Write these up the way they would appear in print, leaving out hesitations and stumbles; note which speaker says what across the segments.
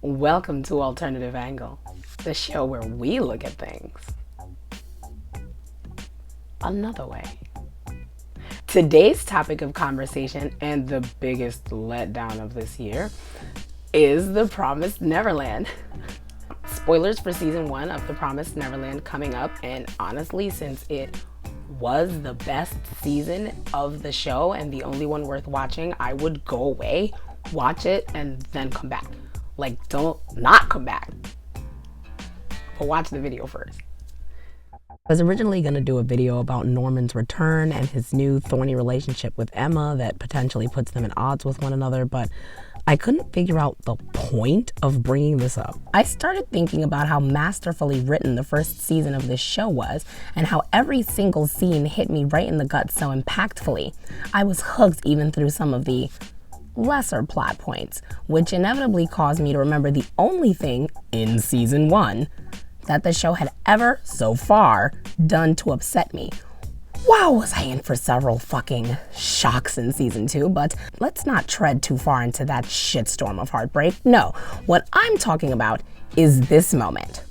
Speaker 1: Welcome to Alternative Angle, the show where we look at things another way. Today's topic of conversation, and the biggest letdown of this year, is The Promised Neverland. Spoilers for season 1 of The Promised Neverland coming up, and honestly, since it was the best season of the show and the only one worth watching, I would go away, watch it, and then come back. Like, don't not come back, but watch the video first. I was originally going to do a video about Norman's return and his new thorny relationship with Emma that potentially puts them at odds with one another, but I couldn't figure out the point of bringing this up. I started thinking about how masterfully written the first season of this show was, and how every single scene hit me right in the gut so impactfully. I was hooked even through some of the lesser plot points, which inevitably caused me to remember the only thing in season 1 that the show had ever, so far, done to upset me. Wow, was I in for several fucking shocks in season 2, but let's not tread too far into that shitstorm of heartbreak. No, what I'm talking about is this moment.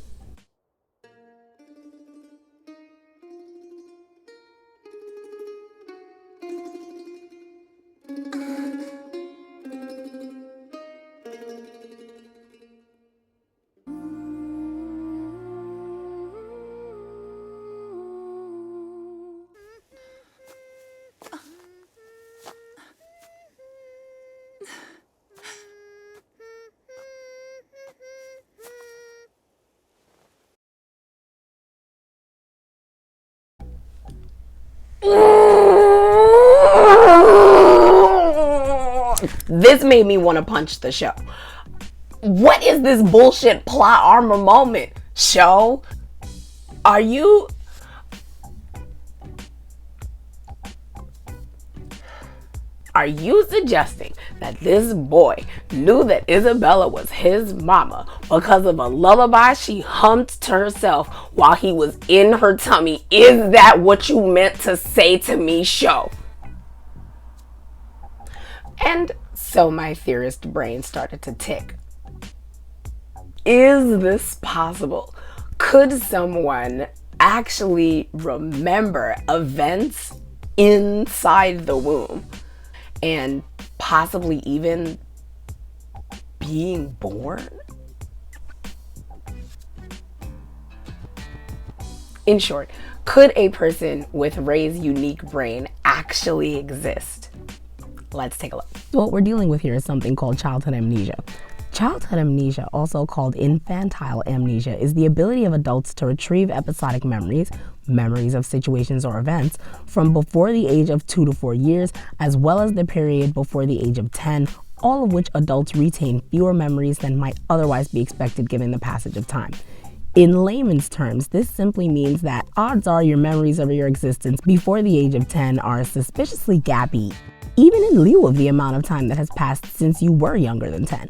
Speaker 1: This made me want to punch the show. What is this bullshit plot armor moment? Show? Are you suggesting that this boy knew that Isabella was his mama because of a lullaby she hummed to herself while he was in her tummy? Is that what you meant to say to me, show? And so my theorist brain started to tick. Is this possible? Could someone actually remember events inside the womb and possibly even being born? In short, could a person with Ray's unique brain actually exist? Let's take a look. What we're dealing with here is something called childhood amnesia. Childhood amnesia, also called infantile amnesia, is the ability of adults to retrieve episodic memories of situations or events, from before the age of 2 to 4 years, as well as the period before the age of 10, all of which adults retain fewer memories than might otherwise be expected given the passage of time. In layman's terms, this simply means that odds are your memories of your existence before the age of 10 are suspiciously gappy, even in lieu of the amount of time that has passed since you were younger than 10.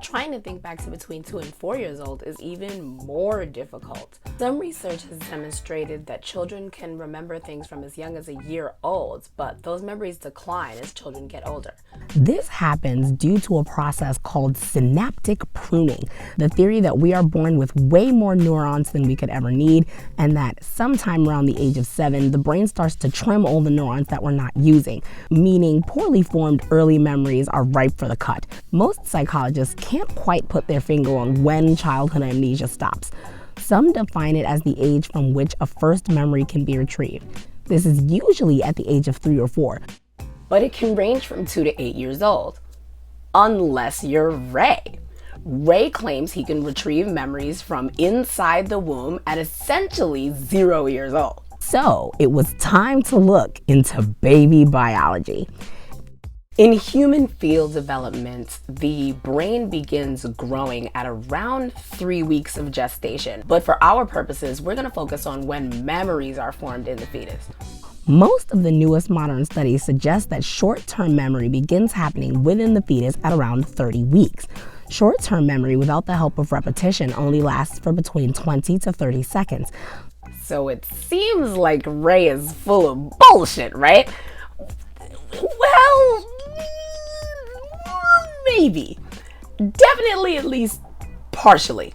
Speaker 1: Trying to think back to between 2 and 4 years old is even more difficult. Some research has demonstrated that children can remember things from as young as a year old, but those memories decline as children get older. This happens due to a process called synaptic pruning, the theory that we are born with way more neurons than we could ever need, and that sometime around the age of 7, the brain starts to trim all the neurons that we're not using, meaning poorly formed early memories are ripe for the cut. Most psychologists can't quite put their finger on when childhood amnesia stops. Some define it as the age from which a first memory can be retrieved. This is usually at the age of 3 or 4, but it can range from 2 to 8 years old. Unless you're Ray. Ray claims he can retrieve memories from inside the womb at essentially 0 years old. So it was time to look into baby biology. In human fetal development, the brain begins growing at around 3 weeks of gestation. But for our purposes, we're going to focus on when memories are formed in the fetus. Most of the newest modern studies suggest that short-term memory begins happening within the fetus at around 30 weeks. Short-term memory without the help of repetition only lasts for between 20 to 30 seconds. So it seems like Ray is full of bullshit, right? Well, maybe. Definitely at least partially.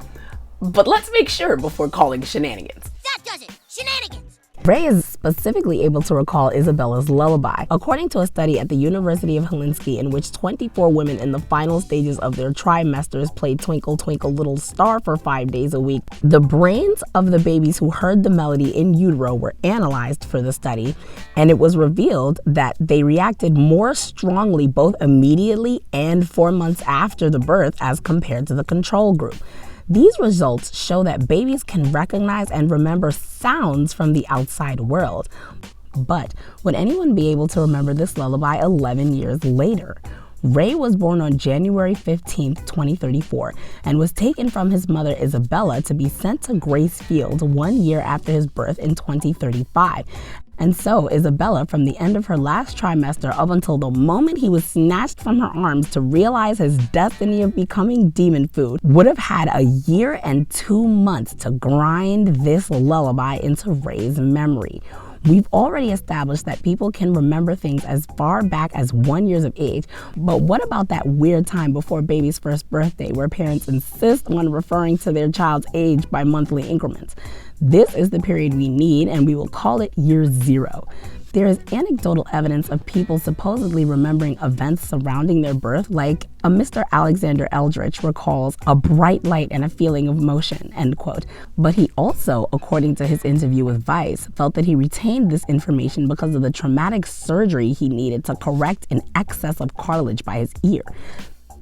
Speaker 1: But let's make sure before calling shenanigans.
Speaker 2: That does it! Shenanigans!
Speaker 1: Ray is specifically able to recall Isabella's lullaby. According to a study at the University of Helsinki in which 24 women in the final stages of their trimesters played Twinkle Twinkle Little Star for 5 days a week, the brains of the babies who heard the melody in utero were analyzed for the study, and it was revealed that they reacted more strongly both immediately and 4 months after the birth as compared to the control group. These results show that babies can recognize and remember sounds from the outside world. But would anyone be able to remember this lullaby 11 years later? Ray was born on January 15, 2034, and was taken from his mother Isabella to be sent to Grace Field 1 year after his birth in 2035. And so Isabella, from the end of her last trimester up until the moment he was snatched from her arms to realize his destiny of becoming demon food, would have had a year and 2 months to grind this lullaby into Ray's memory. We've already established that people can remember things as far back as 1 year of age, but what about that weird time before baby's first birthday where parents insist on referring to their child's age by monthly increments? This is the period we need, and we will call it year 0. There is anecdotal evidence of people supposedly remembering events surrounding their birth, like a Mr. Alexander Eldritch recalls a bright light and a feeling of motion, end quote. But he also, according to his interview with Vice, felt that he retained this information because of the traumatic surgery he needed to correct an excess of cartilage by his ear.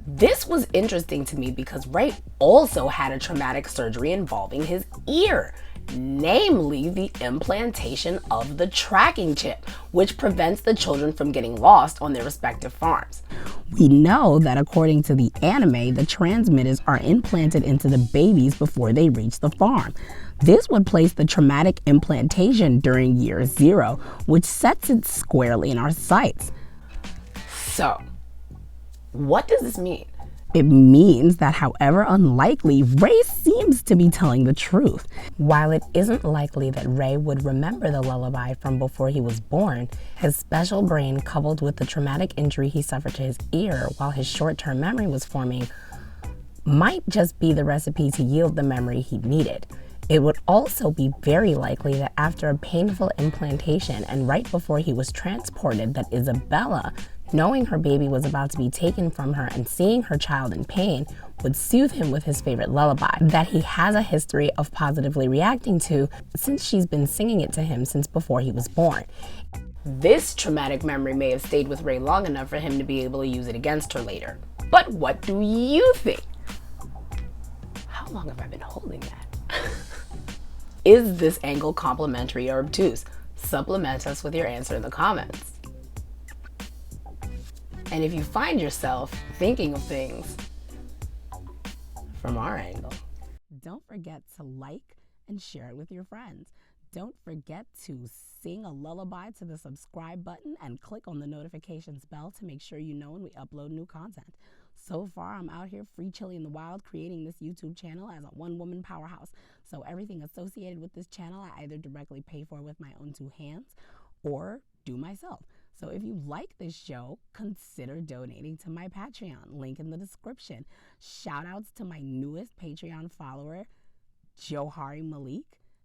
Speaker 1: This was interesting to me because Ray also had a traumatic surgery involving his ear, namely the implantation of the tracking chip, which prevents the children from getting lost on their respective farms. We know that according to the anime, the transmitters are implanted into the babies before they reach the farm. This would place the traumatic implantation during year 0, which sets it squarely in our sights. So, what does this mean? It means that however unlikely, Ray seems to be telling the truth. While it isn't likely that Ray would remember the lullaby from before he was born, his special brain coupled with the traumatic injury he suffered to his ear while his short-term memory was forming might just be the recipe to yield the memory he needed. It would also be very likely that after a painful implantation and right before he was transported, that Isabella, knowing her baby was about to be taken from her and seeing her child in pain, would soothe him with his favorite lullaby that he has a history of positively reacting to since she's been singing it to him since before he was born. This traumatic memory may have stayed with Ray long enough for him to be able to use it against her later. But what do you think? How long have I been holding that? Is this angle complimentary or obtuse? Supplement us with your answer in the comments. And if you find yourself thinking of things from our angle, don't forget to like and share it with your friends. Don't forget to sing a lullaby to the subscribe button and click on the notifications bell to make sure you know when we upload new content. So far, I'm out here free chilling in the wild creating this YouTube channel as a one-woman powerhouse. So everything associated with this channel, I either directly pay for with my own 2 hands or do myself. So if you like this show, consider donating to my Patreon, link in the description. Shout outs to my newest Patreon follower, Johari Malik.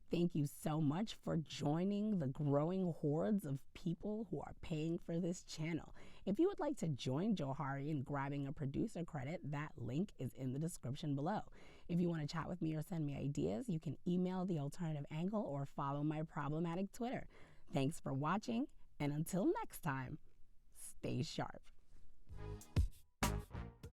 Speaker 1: Thank you so much for joining the growing hordes of people who are paying for this channel. If you would like to join Johari in grabbing a producer credit, that link is in the description below. If you want to chat with me or send me ideas, you can email The Alternative Angle or follow my problematic Twitter. Thanks for watching, and until next time, stay sharp.